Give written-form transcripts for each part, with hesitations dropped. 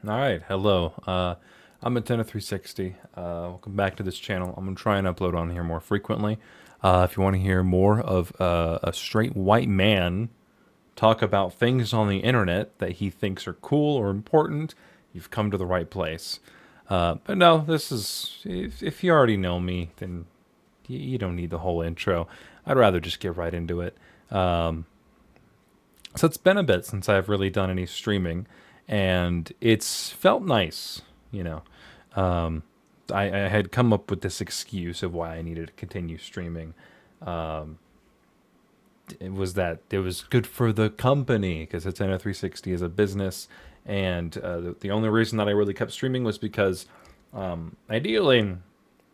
All right, hello. I'm Antenna360. Welcome back to this channel. I'm gonna try and upload on here more frequently. If you want to hear more of a straight white man talk about things on the internet that he thinks are cool or important, you've come to the right place. But no, this is if you already know me, then you don't need the whole intro. I'd rather just get right into it. So it's been a bit since I've really done any streaming, and it's felt nice, you know. Um, I had come up with this excuse of why I needed to continue streaming. Um, it was that it was good for the company because it's Antenna 360 as a business, and the only reason that I really kept streaming was because ideally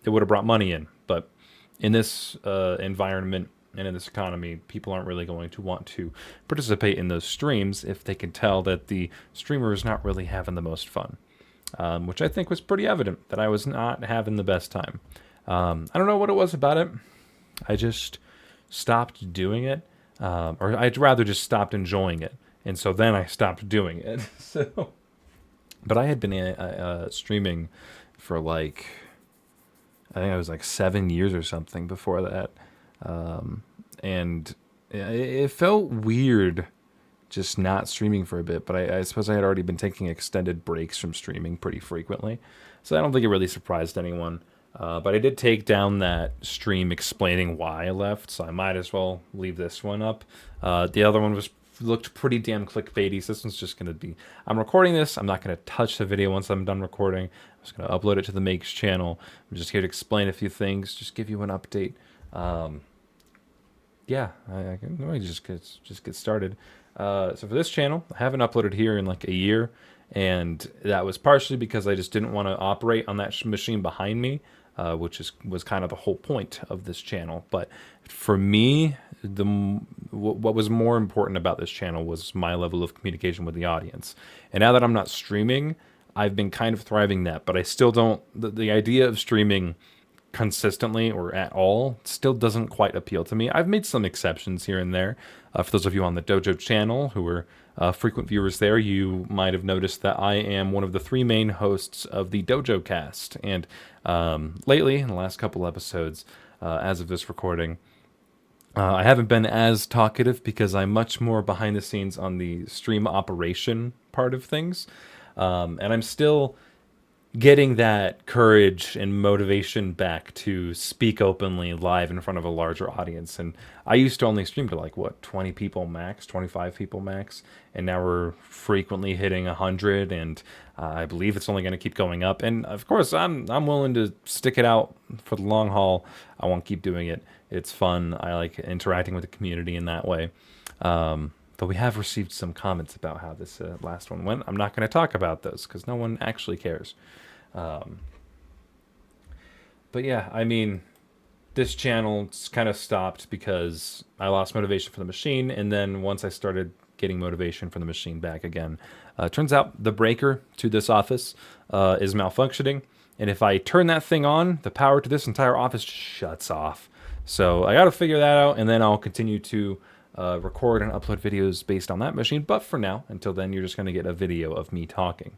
it would have brought money in, but in this environment and in this economy, people aren't really going to want to participate in those streams if they can tell that the streamer is not really having the most fun, which I think was pretty evident that I was not having the best time. I don't know what it was about it. I just stopped doing it, or I'd rather just stopped enjoying it, and so then I stopped doing it. So, but I had been streaming for like I think I was like 7 years or something before that, and it felt weird just not streaming for a bit. But I suppose I had already been taking extended breaks from streaming pretty frequently, so I don't think it really surprised anyone. But I did take down that stream explaining why I left, so I might as well leave this one up. The other one was looked pretty damn clickbaity. So this one's just gonna be. I'm recording this. I'm not gonna touch the video once I'm done recording. I'm just gonna upload it to the Makes channel. I'm just here to explain a few things, just give you an update. Um, yeah, I can let me just get started. So for this channel, I haven't uploaded here in like a year, and that was partially because I just didn't want to operate on that machine behind me, was kind of the whole point of this channel. But for me, what was more important about this channel was my level of communication with the audience. And now that I'm not streaming, I've been kind of thriving that, but I still don't. The idea of streaming consistently or at all still doesn't quite appeal to me. I've made some exceptions here and there. For those of you on the Dojo channel who are frequent viewers there, you might have noticed that I am one of the three main hosts of the Dojo cast. And lately, in the last couple episodes, as of this recording, I haven't been as talkative because I'm much more behind the scenes on the stream operation part of things. And I'm still getting that courage and motivation back to speak openly live in front of a larger audience. And I used to only stream to like what 20 people max, 25 people max, and now we're frequently hitting 100, and I believe it's only going to keep going up. And of course, I'm willing to stick it out for the long haul. I want to keep doing it. It's fun. I like interacting with the community in that way. Though we have received some comments about how this last one went. I'm not going to talk about those because no one actually cares. Um, but yeah, I mean, this channel kind of stopped because I lost motivation for the machine, and then once I started getting motivation for the machine back again, turns out the breaker to this office is malfunctioning, and if I turn that thing on, the power to this entire office shuts off. So I got to figure that out, and then I'll continue to record and upload videos based on that machine. But for now, until then, you're just going to get a video of me talking,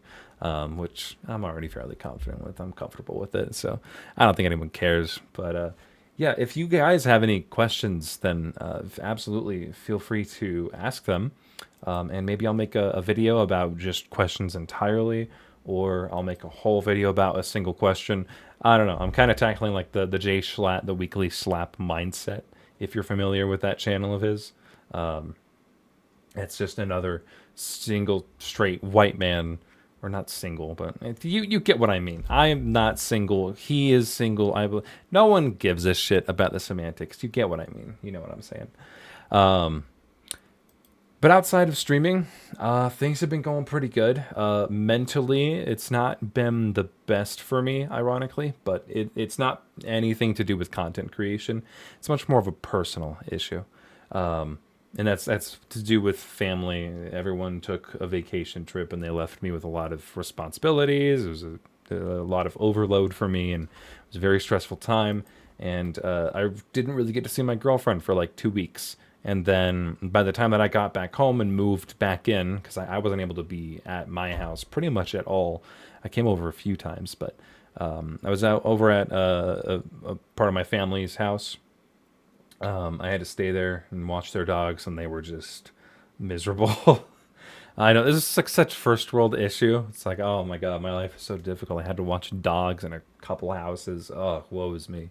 which I'm already fairly confident with. I'm comfortable with it, so I don't think anyone cares. But yeah, if you guys have any questions, then absolutely feel free to ask them. And maybe I'll make a video about just questions entirely, or I'll make a whole video about a single question. I don't know. I'm kind of tackling like the Jay Schlatt, the weekly slap mindset, if you're familiar with that channel of his. Um, it's just another single straight white man, or not single, but you get what I mean. I am not single. He is single. No one gives a shit about the semantics. You get what I mean. You know what I'm saying. Um, but outside of streaming, things have been going pretty good. Mentally, it's not been the best for me, ironically, but it's not anything to do with content creation. It's much more of a personal issue. Um, and that's to do with family. Everyone took a vacation trip, and they left me with a lot of responsibilities. It was a lot of overload for me, and it was a very stressful time. And I didn't really get to see my girlfriend for like 2 weeks, And then by the time that I got back home and moved back in, because I wasn't able to be at my house pretty much at all. I came over a few times, but I was out over at a part of my family's house. I had to stay there and watch their dogs, and they were just miserable. I know this is like such first world issue. It's like, oh my god, my life is so difficult. I had to watch dogs in a couple houses. Oh, woe is me.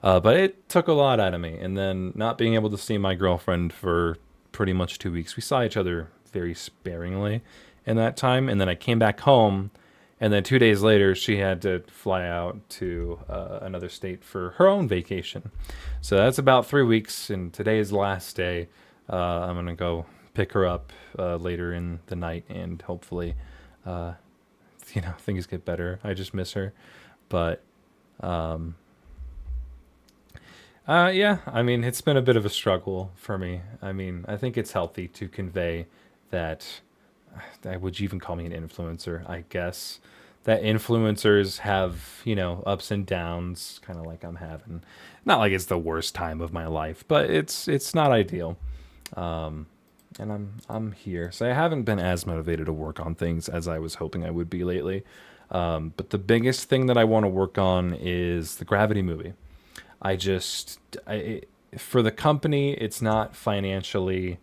But it took a lot out of me. And then not being able to see my girlfriend for pretty much 2 weeks. We saw each other very sparingly in that time. And then I came back home. And then 2 days later, she had to fly out to another state for her own vacation. So that's about 3 weeks. And today is the last day. I'm going to go pick her up later in the night. And hopefully, things get better. I just miss her. But yeah, I mean, it's been a bit of a struggle for me. I mean, I think it's healthy to convey that. Would you even call me an influencer? I guess that influencers have, ups and downs, kind of like I'm having. Not like it's the worst time of my life, but it's not ideal. Um, and I'm here, so I haven't been as motivated to work on things as I was hoping I would be lately. But the biggest thing that I want to work on is the Gravity movie. I just for the company, it's not financially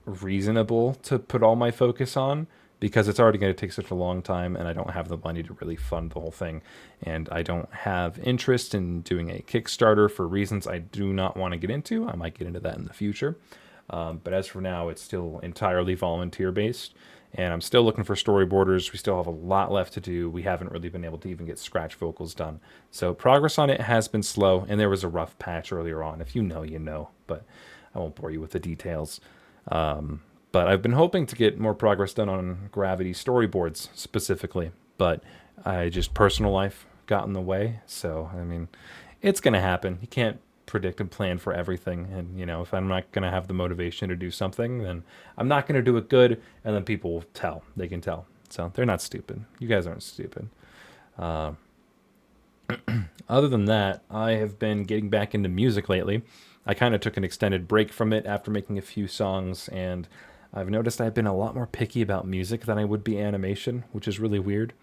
reasonable to put all my focus on because it's already going to take such a long time and I don't have the money to really fund the whole thing. And I don't have interest in doing a Kickstarter for reasons I do not want to get into. I might get into that in the future. But as for now, it's still entirely volunteer based. And I'm still looking for storyboarders. We still have a lot left to do. We haven't really been able to even get scratch vocals done. So progress on it has been slow. And there was a rough patch earlier on. If you know, you know. But I won't bore you with the details. But I've been hoping to get more progress done on Gravity storyboards specifically. But I just personal life got in the way. So, I mean, it's going to happen. You can't predict and plan for everything. And, if I'm not going to have the motivation to do something, then I'm not going to do it good. And then people will tell. They can tell. So they're not stupid. You guys aren't stupid. Uh, Other than that, I have been getting back into music lately. I kind of took an extended break from it after making a few songs, and I've noticed I've been a lot more picky about music than I would be animation, which is really weird.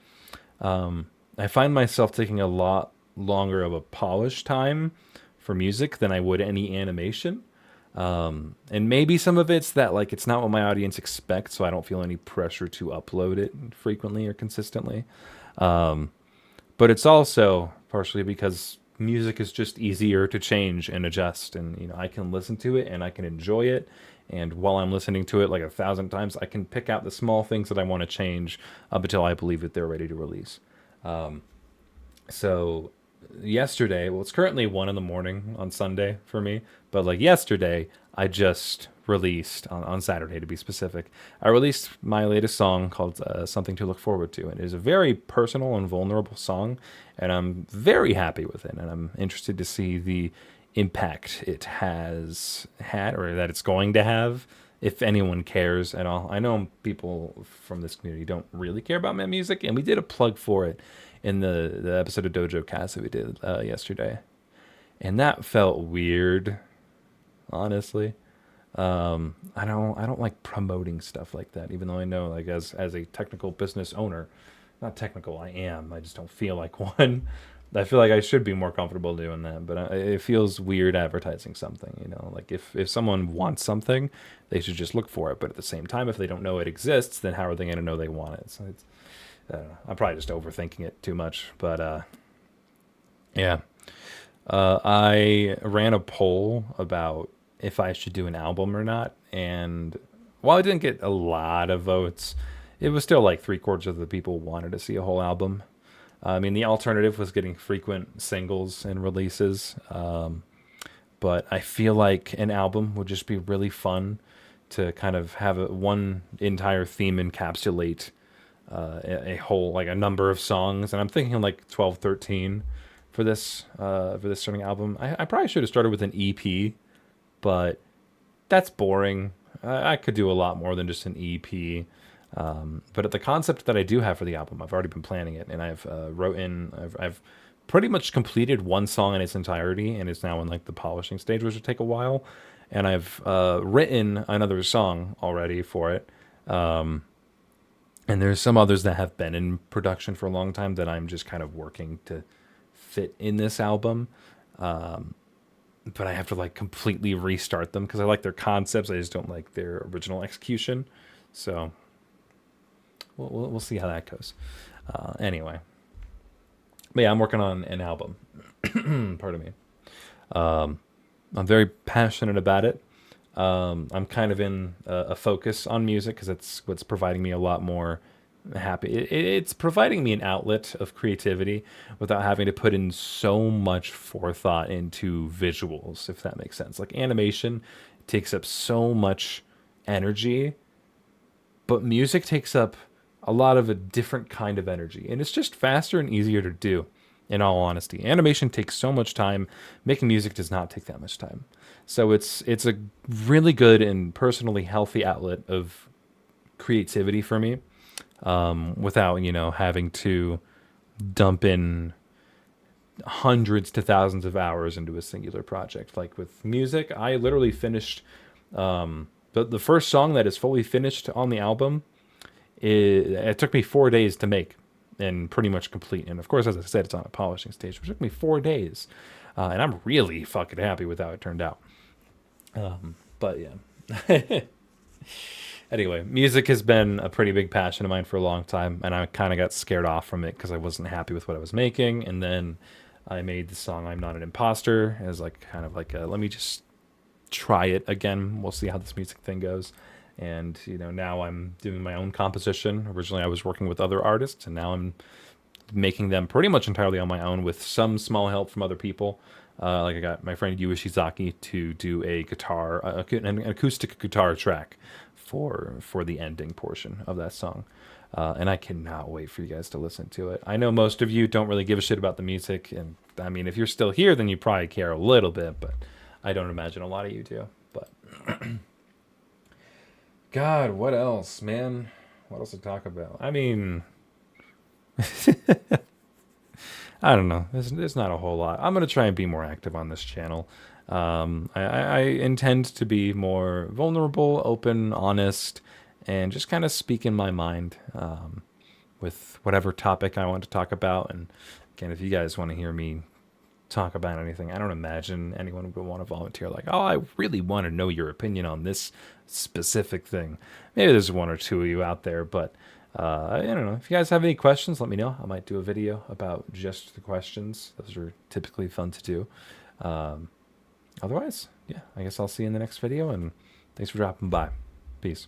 I find myself taking a lot longer of a polish time for music than I would any animation. And maybe some of it's that like it's not what my audience expects, so I don't feel any pressure to upload it frequently or consistently. Um, but it's also partially because music is just easier to change and adjust, and I can listen to it and I can enjoy it. And while I'm listening to it like 1,000 times, I can pick out the small things that I want to change up until I believe that they're ready to release. Um, so yesterday, well, it's currently 1 in the morning on Sunday for me, but like yesterday, I just released on Saturday to be specific. I released my latest song called Something to Look Forward to. And it is a very personal and vulnerable song, and I'm very happy with it. And I'm interested to see the impact it has had or that it's going to have. If anyone cares at all, I know people from this community don't really care about my music, and we did a plug for it in the episode of Dojo Cast that we did yesterday, and that felt weird, honestly. I don't like promoting stuff like that, even though I know like as a technical business owner, not technical, I am. I just don't feel like one. I feel like I should be more comfortable doing that, but it feels weird advertising something. Like if someone wants something, they should just look for it. But at the same time, if they don't know it exists, then how are they going to know they want it? So I'm probably just overthinking it too much, but yeah. I ran a poll about if I should do an album or not, and while I didn't get a lot of votes, it was still like three-quarters of the people wanted to see a whole album. I mean, the alternative was getting frequent singles and releases, but I feel like an album would just be really fun to kind of have one entire theme encapsulate a whole like a number of songs, and I'm thinking like 12, 13 for this starting album. I probably should have started with an EP, but that's boring. I could do a lot more than just an EP. But the concept that I do have for the album, I've already been planning it, and I've pretty much completed one song in its entirety, and it's now in like the polishing stage, which will take a while. and I've written another song already for it. And there's some others that have been in production for a long time that I'm just kind of working to fit in this album. But I have to like completely restart them because I like their concepts. I just don't like their original execution. So we'll see how that goes. Anyway, but yeah, I'm working on an album. Pardon me. I'm very passionate about it. I'm kind of in a focus on music because it's what's providing me a lot more happy. It's providing me an outlet of creativity without having to put in so much forethought into visuals, if that makes sense. Like animation takes up so much energy, but music takes up a lot of a different kind of energy, and it's just faster and easier to do. In all honesty, animation takes so much time. Making music does not take that much time. So it's a really good and personally healthy outlet of creativity for me, without having to dump in hundreds to thousands of hours into a singular project. Like with music, I literally finished the first song that is fully finished on the album. It took me 4 days to make and pretty much complete. And of course, as I said, it's on a polishing stage, which took me 4 days. And I'm really fucking happy with how it turned out. But yeah. Anyway, music has been a pretty big passion of mine for a long time, and I kind of got scared off from it because I wasn't happy with what I was making. And then I made the song "I'm Not an Imposter" as like kind of like a let me just try it again. We'll see how this music thing goes. And now I'm doing my own composition. Originally, I was working with other artists, and now I'm making them pretty much entirely on my own with some small help from other people. Like I got my friend Yu Ishizaki to do an acoustic guitar track for the ending portion of that song. And I cannot wait for you guys to listen to it. I know most of you don't really give a shit about the music, and I mean, if you're still here, then you probably care a little bit, but I don't imagine a lot of you do. But God, what else, man? What else to talk about? I mean, I don't know. There's not a whole lot. I'm gonna try and be more active on this channel. I intend to be more vulnerable, open, honest, and just kind of speak in my mind with whatever topic I want to talk about. And again, if you guys want to hear me talk about anything, I don't imagine anyone would want to volunteer like, oh, I really want to know your opinion on this specific thing. Maybe there's one or two of you out there, but I don't know. If you guys have any questions, let me know. I might do a video about just the questions. Those are typically fun to do. Otherwise, yeah, I guess I'll see you in the next video, and thanks for dropping by. Peace.